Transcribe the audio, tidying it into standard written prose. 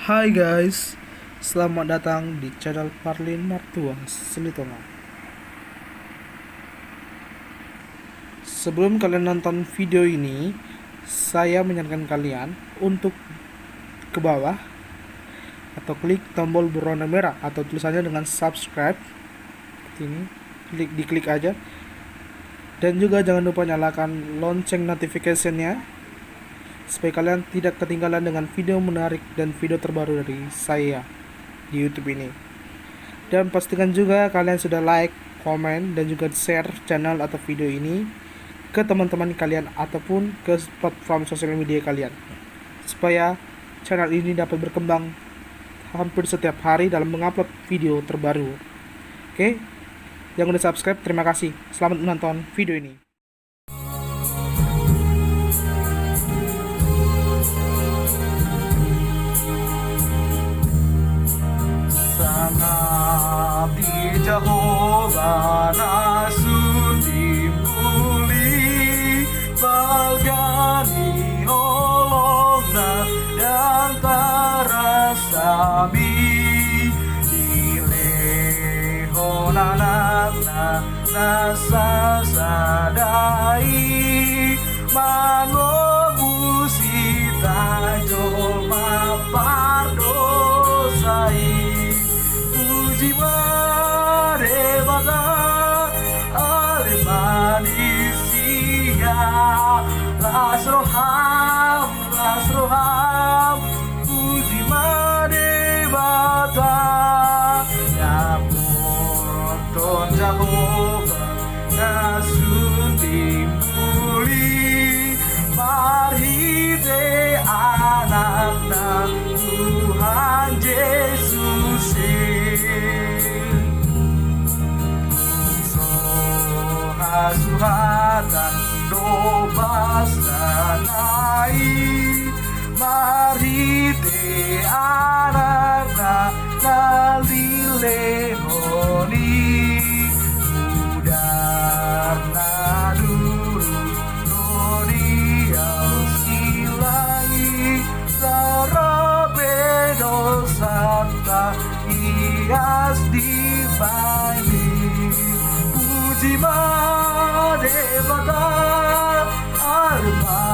Hai guys, selamat datang di channel Parlin Martua Selitonga. Sebelum kalian nonton video ini, saya menyarankan kalian untuk ke bawah atau klik tombol berwarna merah atau tulisannya dengan subscribe. Ini diklik aja. Dan juga jangan lupa nyalakan lonceng notification-nya supaya kalian tidak ketinggalan dengan video menarik dan video terbaru dari saya di YouTube ini. Dan pastikan juga kalian sudah like, komen, dan juga share channel atau video ini ke teman-teman kalian ataupun ke platform sosial media kalian, supaya channel ini dapat berkembang hampir setiap hari dalam mengupload video terbaru. Oke, yang udah subscribe terima kasih. Selamat menonton video ini. Abdi Jehovah nasun timbuli balgani olongna dan tarasami dilehonanakna nasa sadai manobusita joma pardosai Jimadevata Almanisia Lasroham Pujimadevata Yapoton Jehovah Nasun timbuli Marhite anakna Tuhan Yesus Suhatan dobas nanai marite anakna nalilehoni udarna dulu nodial silangi larabedo santa ias divine Puji Madevata Alma